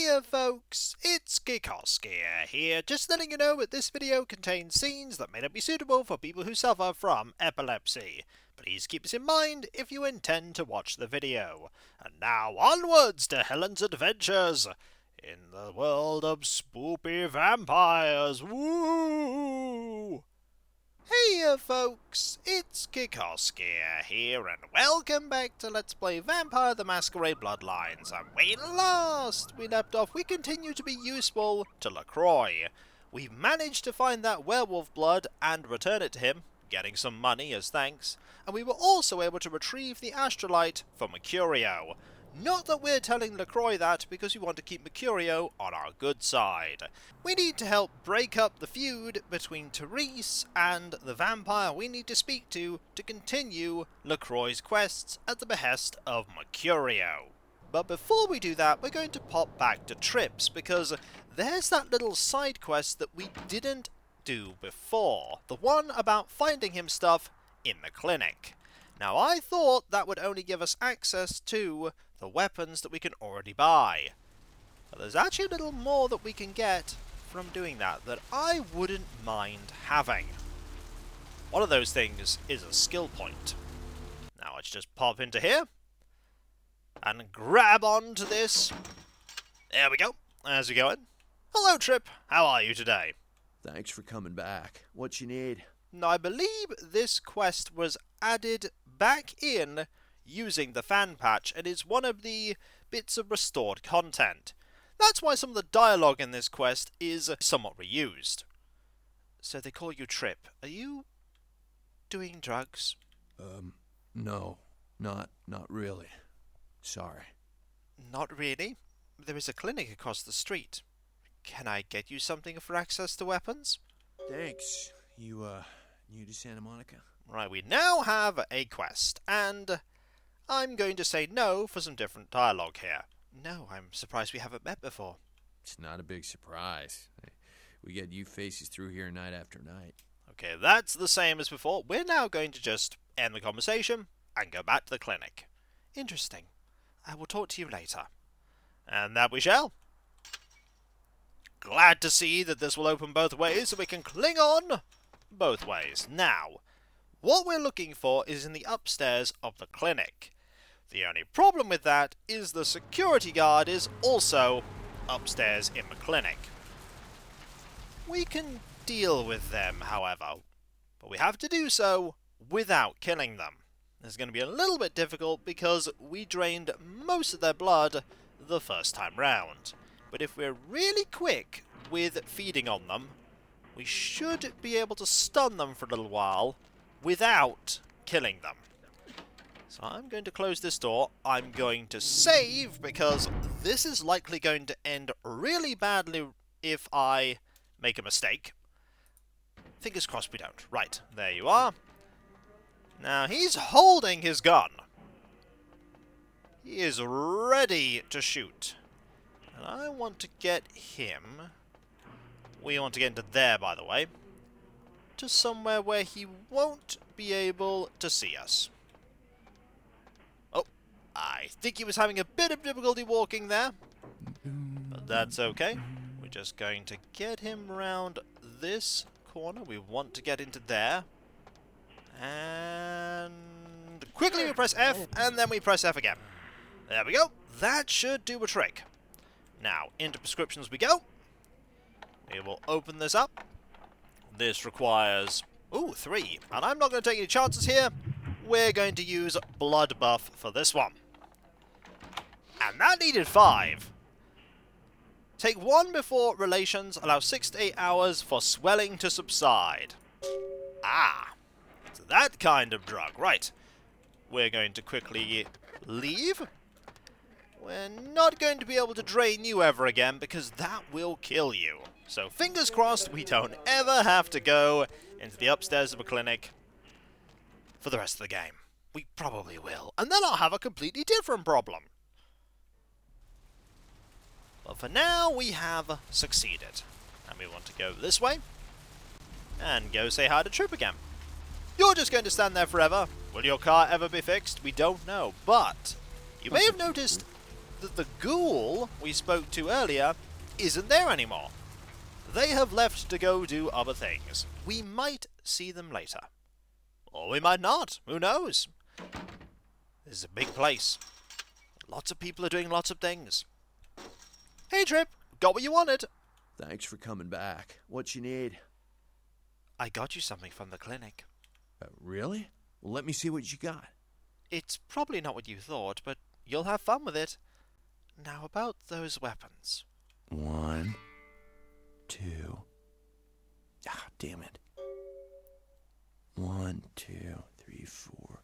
Hiya folks, it's Kikoskia here, just letting you know that this video contains scenes that may not be suitable for people who suffer from epilepsy. Please keep this in mind if you intend to watch the video. And now onwards to Helen's adventures in the world of spoopy vampires. Woo! Hiya folks, it's Kikoskia here, and welcome back to Let's Play Vampire the Masquerade Bloodlines. And when last we left off, we continue to be useful to LeCroix. We've managed to find that werewolf blood and return it to him, getting some money as thanks, and we were also able to retrieve the astrolite for Mercurio. Not that we're telling LeCroix that because we want to keep Mercurio on our good side. We need to help break up the feud between Therese and the vampire we need to speak to continue LeCroix's quests at the behest of Mercurio. But before we do that, we're going to pop back to Trips because there's that little side quest that we didn't do before. The one about finding him stuff in the clinic. Now I thought that would only give us access to the weapons that we can already buy. But there's actually a little more that we can get from doing that I wouldn't mind having. One of those things is a skill point. Now let's just pop into here and grab onto this. There we go. How's it going? Hello Trip, how are you today? Thanks for coming back. What you need? Now I believe this quest was added back in using the fan patch and is one of the bits of restored content. That's why some of the dialogue in this quest is somewhat reused. So they call you Trip. Are you doing drugs? No. Not really. Sorry. Not really? There is a clinic across the street. Can I get you something for access to weapons? Thanks. You, new to Santa Monica? Right, we now have a quest, and I'm going to say no for some different dialogue here. No, I'm surprised we haven't met before. It's not a big surprise. We get you faces through here night after night. Okay, that's the same as before. We're now going to just end the conversation and go back to the clinic. Interesting. I will talk to you later. And that we shall. Glad to see that this will open both ways so we can cling on both ways. Now, what we're looking for is in the upstairs of the clinic. The only problem with that is the security guard is also upstairs in the clinic. We can deal with them, however, but we have to do so without killing them. It's going to be a little bit difficult because we drained most of their blood the first time round. But if we're really quick with feeding on them, we should be able to stun them for a little while without killing them. So I'm going to close this door. I'm going to save because this is likely going to end really badly if I make a mistake. Fingers crossed we don't. Right, there you are. Now he's holding his gun. He is ready to shoot. And I want to get him. We want to get into there, by the way. To somewhere where he won't be able to see us. Oh, I think he was having a bit of difficulty walking there. But that's okay. We're just going to get him around this corner. We want to get into there. And quickly we press F, and then we press F again. There we go. That should do a trick. Now, into prescriptions we go. We will open this up. This requires, 3. And I'm not going to take any chances here. We're going to use blood buff for this one. And that needed 5. Take 1 before relations. Allow 6 to 8 hours for swelling to subside. Ah, it's that kind of drug. Right. We're going to quickly leave. We're not going to be able to drain you ever again because that will kill you. So fingers crossed we don't ever have to go into the upstairs of a clinic for the rest of the game. We probably will. And then I'll have a completely different problem. But for now, we have succeeded. And we want to go this way. And go say hi to Trip again. You're just going to stand there forever. Will your car ever be fixed? We don't know. But you may have noticed that the ghoul we spoke to earlier isn't there anymore. They have left to go do other things. We might see them later. Or we might not. Who knows? This is a big place. Lots of people are doing lots of things. Hey, Trip. Got what you wanted. Thanks for coming back. What you need? I got you something from the clinic. Really? Well, let me see what you got. It's probably not what you thought, but you'll have fun with it. Now about those weapons. 1, 2. Ah, damn it. 1, 2, 3, 4.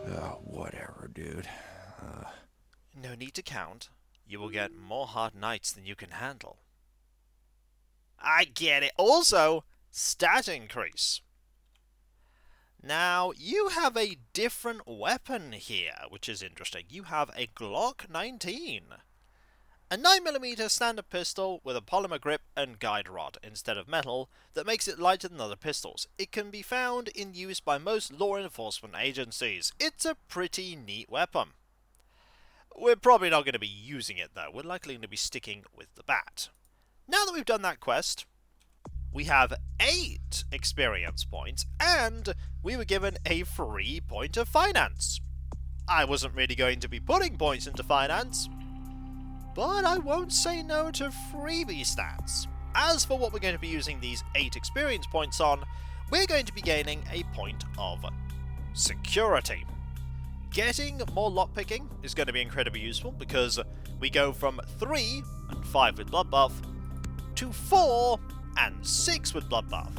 Oh, whatever, dude. No need to count. You will get more hard nights than you can handle. I get it. Also, stat increase. Now, you have a different weapon here, which is interesting. You have a Glock 19. A 9mm standard pistol with a polymer grip and guide rod instead of metal that makes it lighter than other pistols. It can be found in use by most law enforcement agencies. It's a pretty neat weapon. We're probably not going to be using it though. We're likely going to be sticking with the bat. Now that we've done that quest, we have 8 experience points and we were given a free point of finance. I wasn't really going to be putting points into finance, but I won't say no to freebie stats. As for what we're going to be using these 8 experience points on, we're going to be gaining a point of security. Getting more lockpicking is going to be incredibly useful because we go from 3 and 5 with blood buff to 4 and 6 with blood buff.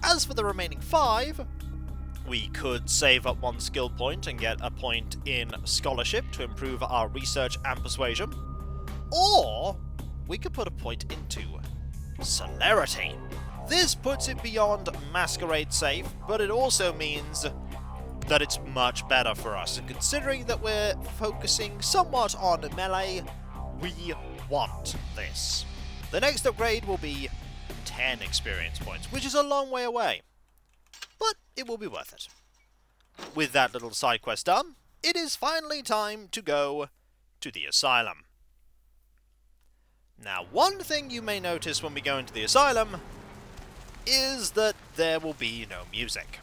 As for the remaining 5, we could save up 1 skill point and get a point in scholarship to improve our research and persuasion, or we could put a point into celerity. This puts it beyond Masquerade safe, but it also means that it's much better for us, and considering that we're focusing somewhat on melee, we want this. The next upgrade will be 10 experience points, which is a long way away, but it will be worth it. With that little side quest done, it is finally time to go to the Asylum. Now, one thing you may notice when we go into the Asylum is that there will be no music.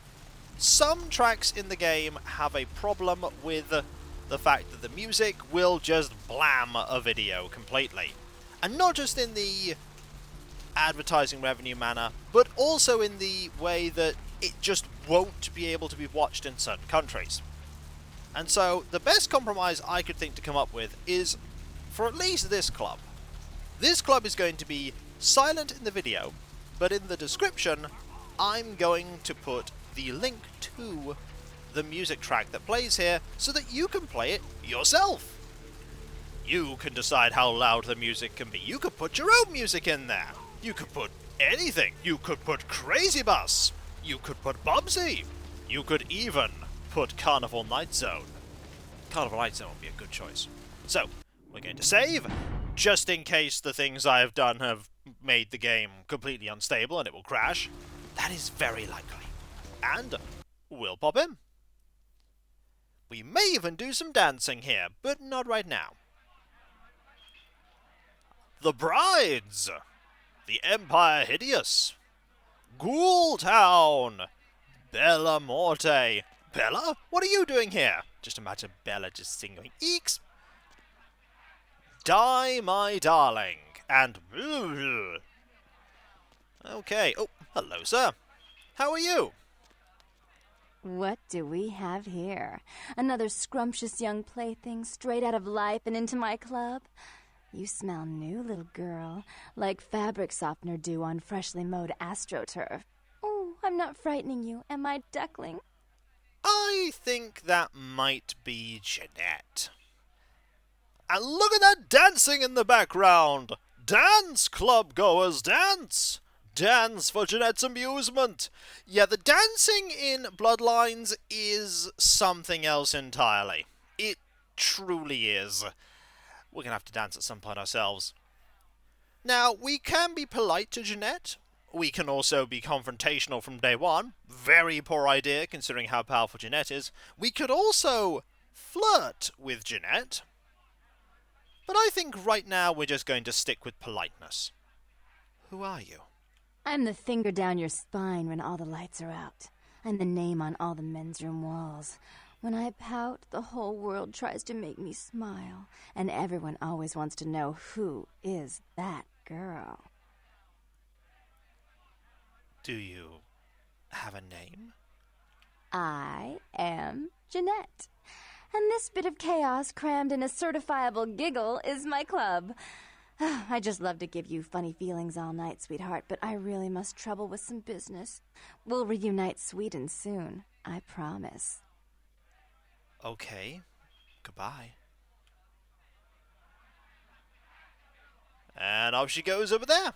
Some tracks in the game have a problem with the fact that the music will just blam a video completely. And not just in the advertising revenue manner, but also in the way that it just won't be able to be watched in certain countries. And so, the best compromise I could think to come up with is for at least this club. This club is going to be silent in the video, but in the description, I'm going to put the link to the music track that plays here so that you can play it yourself. You can decide how loud the music can be. You could put your own music in there. You could put anything. You could put Crazy Bus. You could put Bubsy. You could even put Carnival Night Zone. Carnival Night Zone would be a good choice. So, we're going to save, just in case the things I have done have made the game completely unstable and it will crash. That is very likely. And we'll pop in. We may even do some dancing here, but not right now. The Brides! The Empire Hideous! Ghoul Town! Bella Morte! Bella? What are you doing here? Just imagine Bella just singing, Eeks! Die, my darling! And... Okay. Oh, hello, sir. How are you? What do we have here? Another scrumptious young plaything straight out of life and into my club? You smell new, little girl, like fabric softener dew on freshly mowed astroturf. Oh, I'm not frightening you, am I, duckling? I think that might be Jeanette. And look at that dancing in the background! Dance, club goers, dance! Dance for Jeanette's amusement! Yeah, the dancing in Bloodlines is something else entirely. It truly is. We're going to have to dance at some point ourselves. Now, we can be polite to Jeanette. We can also be confrontational from day one. Very poor idea, considering how powerful Jeanette is. We could also flirt with Jeanette. But I think right now we're just going to stick with politeness. Who are you? I'm the finger down your spine when all the lights are out. I'm the name on all the men's room walls. When I pout, the whole world tries to make me smile, and everyone always wants to know who is that girl. Do you have a name? I am Jeanette, and this bit of chaos crammed in a certifiable giggle is my club. I just love to give you funny feelings all night, sweetheart, but I really must trouble with some business. We'll reunite sweet and soon, I promise. Okay. Goodbye. And off she goes over there.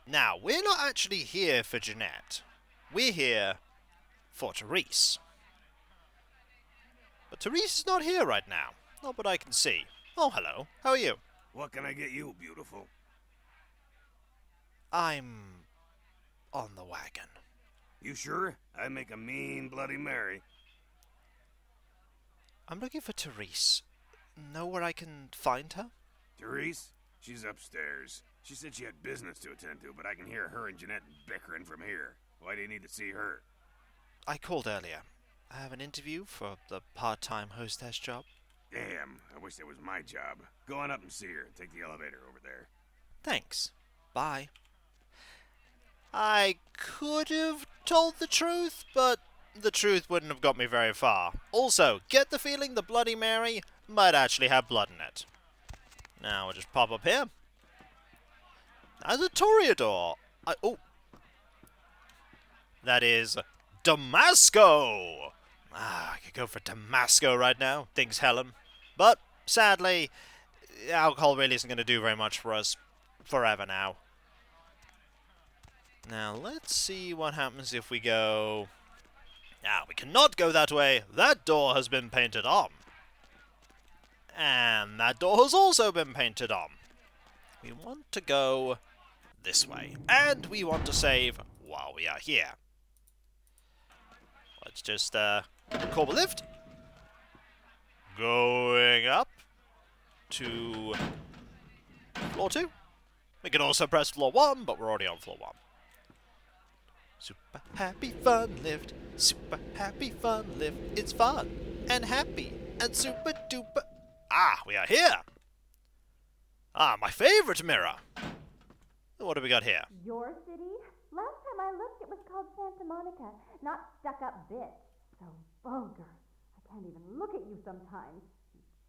Now, we're not actually here for Jeanette. We're here for Therese. But Therese is not here right now. Not what I can see. Oh, hello. How are you? What can I get you, beautiful? I'm on the wagon. You sure? I make a mean Bloody Mary. I'm looking for Therese. Know where I can find her? Therese? She's upstairs. She said she had business to attend to, but I can hear her and Jeanette bickering from here. Why do you need to see her? I called earlier. I have an interview for the part-time hostess job. Damn, I wish that was my job. Go on up and see her. Take the elevator over there. Thanks. Bye. I could have told the truth, but the truth wouldn't have got me very far. Also, get the feeling the Bloody Mary might actually have blood in it. Now we'll just pop up here. As a Toreador. Oh. That is Damasco. I could go for Damasco right now. Thinks Helen. But, sadly, alcohol really isn't going to do very much for us forever now. Now, let's see what happens if we go... Now, we cannot go that way. That door has been painted on. And that door has also been painted on. We want to go this way. And we want to save while we are here. Let's just call a lift. Going up to floor 2. We can also press floor 1, but we're already on floor 1. Super happy fun lift. Super happy fun lift. It's fun and happy and super duper. Ah, we are here. Ah, my favorite mirror. What do we got here? Your city? Last time I looked, it was called Santa Monica, not stuck-up bitch. So vulgar. I can't even look at you sometimes.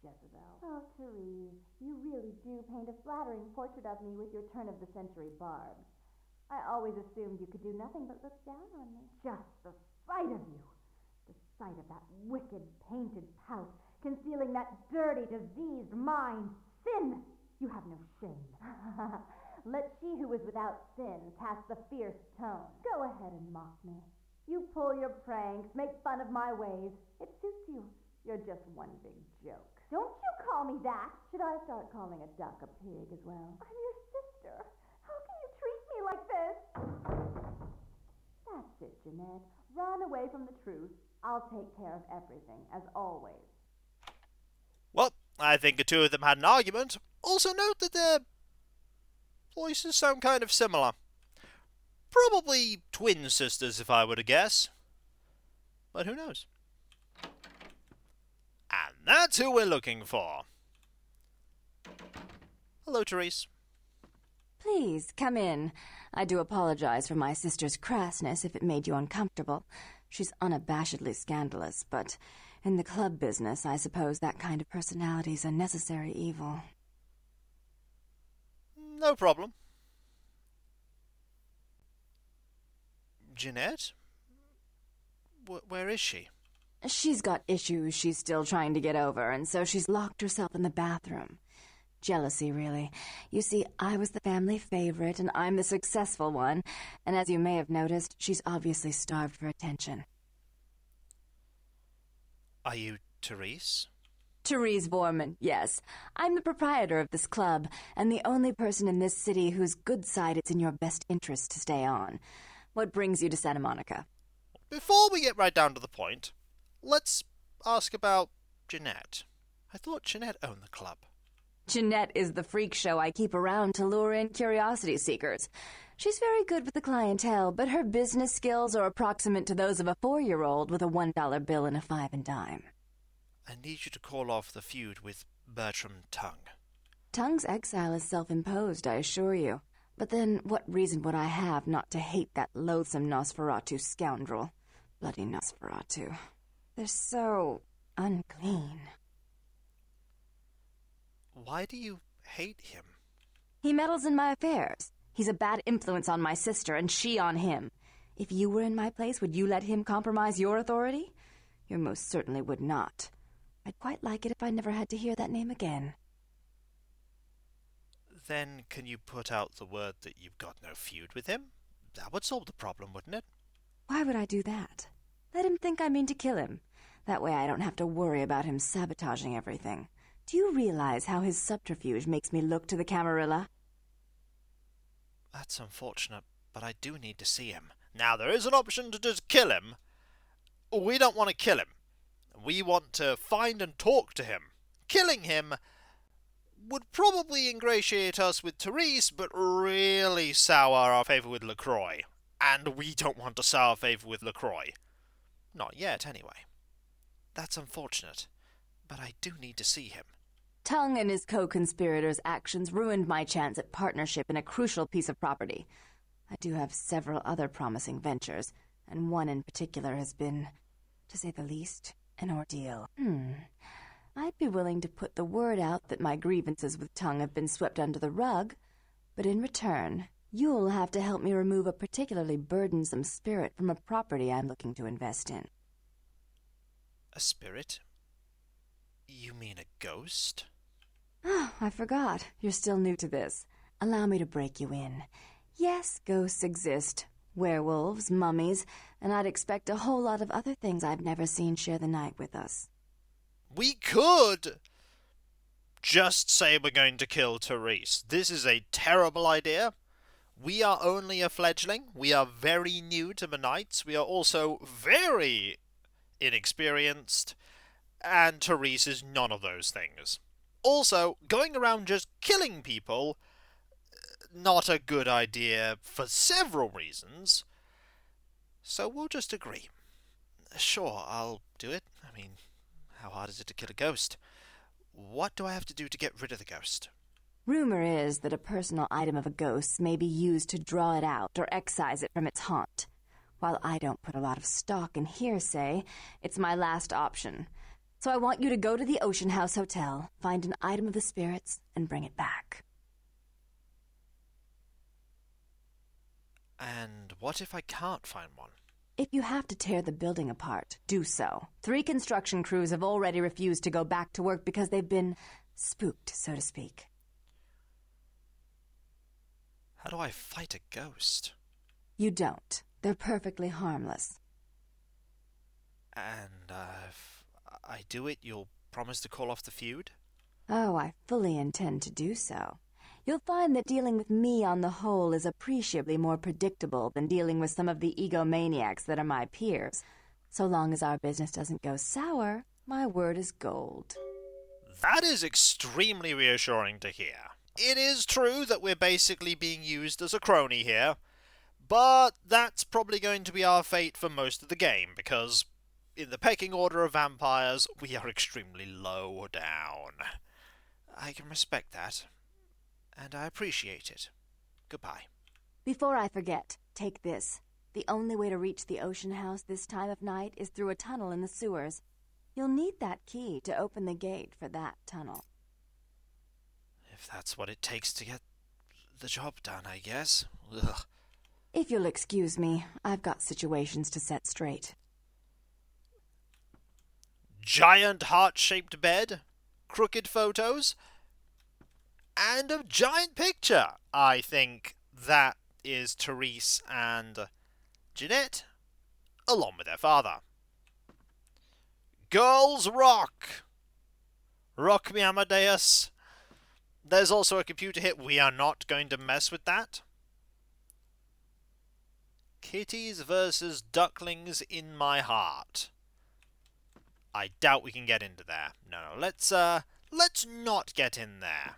Jezebel. Oh, Therese, you really do paint a flattering portrait of me with your turn-of-the-century barbs. I always assumed you could do nothing but look down on me. Just the sight of you. The sight of that wicked painted pout, concealing that dirty, diseased mind. Sin! You have no shame. Let she who is without sin cast the fierce tone. Go ahead and mock me. You pull your pranks, make fun of my ways. It suits you. You're just one big joke. Don't you call me that! Should I start calling a duck a pig as well? I'm your sister. How can you treat me like this? That's it, Jeanette. Run away from the truth. I'll take care of everything, as always. Well, I think the two of them had an argument. Also note that their voices sound kind of similar. Probably twin sisters, if I were to guess. But who knows? And that's who we're looking for. Hello, Therese. Please, come in. I do apologize for my sister's crassness if it made you uncomfortable. She's unabashedly scandalous, but in the club business, I suppose that kind of personality's a necessary evil. No problem. Jeanette? Where is she? She's got issues she's still trying to get over, and so she's locked herself in the bathroom. Jealousy, really. You see, I was the family favorite, and I'm the successful one, and as you may have noticed, she's obviously starved for attention. Are you Therese? Therese Vorman, yes. I'm the proprietor of this club, and the only person in this city whose good side it's in your best interest to stay on. What brings you to Santa Monica? Before we get right down to the point, let's ask about Jeanette. I thought Jeanette owned the club. Jeanette is the freak show I keep around to lure in curiosity seekers. She's very good with the clientele, but her business skills are approximate to those of a 4-year-old with a $1 bill and a 5 and dime. I need you to call off the feud with Bertram Tongue. Tongue's exile is self-imposed, I assure you. But then, what reason would I have not to hate that loathsome Nosferatu scoundrel? Bloody Nosferatu. They're so unclean. Why do you hate him? He meddles in my affairs. He's a bad influence on my sister, and she on him. If you were in my place, would you let him compromise your authority? You most certainly would not. I'd quite like it if I never had to hear that name again. Then can you put out the word that you've got no feud with him? That would solve the problem, wouldn't it? Why would I do that? Let him think I mean to kill him. That way I don't have to worry about him sabotaging everything. Do you realize how his subterfuge makes me look to the Camarilla? That's unfortunate, but I do need to see him. Now, there is an option to just kill him. We don't want to kill him. We want to find and talk to him. Killing him would probably ingratiate us with Therese, but really sour our favour with LeCroix. And we don't want to sour favour with LeCroix. Not yet, anyway. That's unfortunate, but I do need to see him. Tongue and his co-conspirators' actions ruined my chance at partnership in a crucial piece of property. I do have several other promising ventures, and one in particular has been, to say the least, an ordeal. I'd be willing to put the word out that my grievances with Tongue have been swept under the rug, but in return, you'll have to help me remove a particularly burdensome spirit from a property I'm looking to invest in. A spirit? You mean a ghost? Oh, I forgot. You're still new to this. Allow me to break you in. Yes, ghosts exist. Werewolves, mummies, and I'd expect a whole lot of other things I've never seen share the night with us. We could just say we're going to kill Therese. This is a terrible idea. We are only a fledgling. We are very new to the Knights. We are also very inexperienced. And Therese is none of those things. Also, going around just killing people, not a good idea for several reasons. So we'll just agree. Sure, I'll do it. I mean, how hard is it to kill a ghost? What do I have to do to get rid of the ghost? Rumor is that a personal item of a ghost's may be used to draw it out or excise it from its haunt. While I don't put a lot of stock in hearsay, it's my last option. So I want you to go to the Ocean House Hotel, find an item of the spirits, and bring it back. And what if I can't find one? If you have to tear the building apart, do so. 3 construction crews have already refused to go back to work because they've been spooked, so to speak. How do I fight a ghost? You don't. They're perfectly harmless. And if I do it, you'll promise to call off the feud? Oh, I fully intend to do so. You'll find that dealing with me on the whole is appreciably more predictable than dealing with some of the egomaniacs that are my peers. So long as our business doesn't go sour, my word is gold. That is extremely reassuring to hear. It is true that we're basically being used as a crony here, but that's probably going to be our fate for most of the game, because in the pecking order of vampires, we are extremely low down. I can respect that, and I appreciate it. Goodbye. Before I forget, take this. The only way to reach the Ocean House this time of night is through a tunnel in the sewers. You'll need that key to open the gate for that tunnel. If that's what it takes to get the job done, I guess. Ugh. If you'll excuse me, I've got situations to set straight. Giant heart-shaped bed, crooked photos, and a giant picture. I think that is Therese and Jeanette, along with their father. Girls rock! Rock me, Amadeus. There's also a computer hit. We are not going to mess with that. Kitties versus ducklings in my heart. I doubt we can get into there. No, let's not get in there.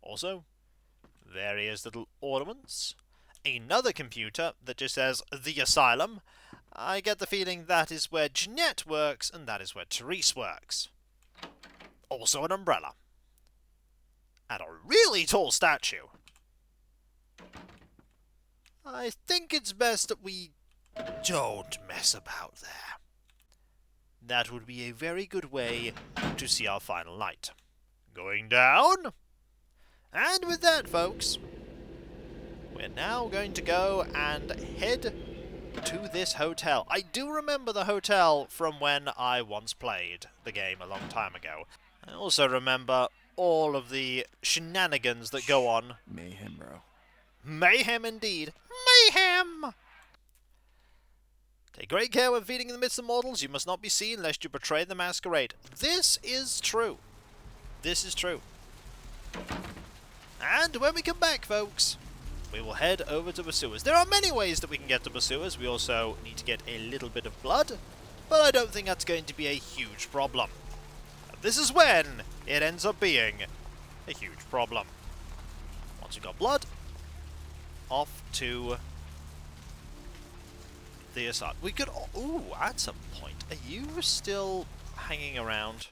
Also, various little ornaments. Another computer that just says the Asylum. I get the feeling that is where Jeanette works, and that is where Therese works. Also an umbrella. And a really tall statue. I think it's best that we don't mess about there. That would be a very good way to see our final night. Going down. And with that, folks, we're now going to go and head to this hotel. I do remember the hotel from when I once played the game a long time ago. I also remember all of the shenanigans that go on. Mayhem, bro. Mayhem indeed. Mayhem! Take great care when feeding in the midst of mortals. You must not be seen lest you betray the masquerade. This is true. This is true. And when we come back, folks, we will head over to the sewers. There are many ways that we can get to the sewers. We also need to get a little bit of blood, but I don't think that's going to be a huge problem. This is when it ends up being a huge problem. Once we've got blood, off to the aside. We could... Ooh, at some point. Are you still hanging around?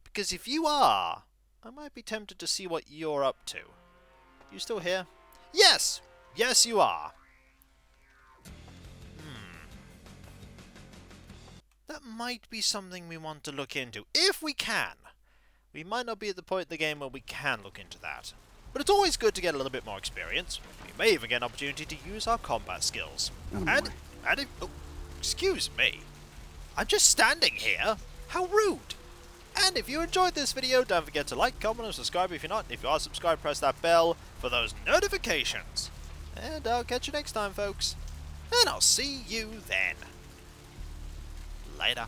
Because if you are, I might be tempted to see what you're up to. You still here? Yes! Yes, you are. That might be something we want to look into. If we can. We might not be at the point in the game where we can look into that. But it's always good to get a little bit more experience. We may even get an opportunity to use our combat skills. Oh, excuse me. I'm just standing here. How rude. And if you enjoyed this video, don't forget to like, comment, and subscribe if you're not. If you are subscribed, press that bell for those notifications. And I'll catch you next time, folks. And I'll see you then. Later.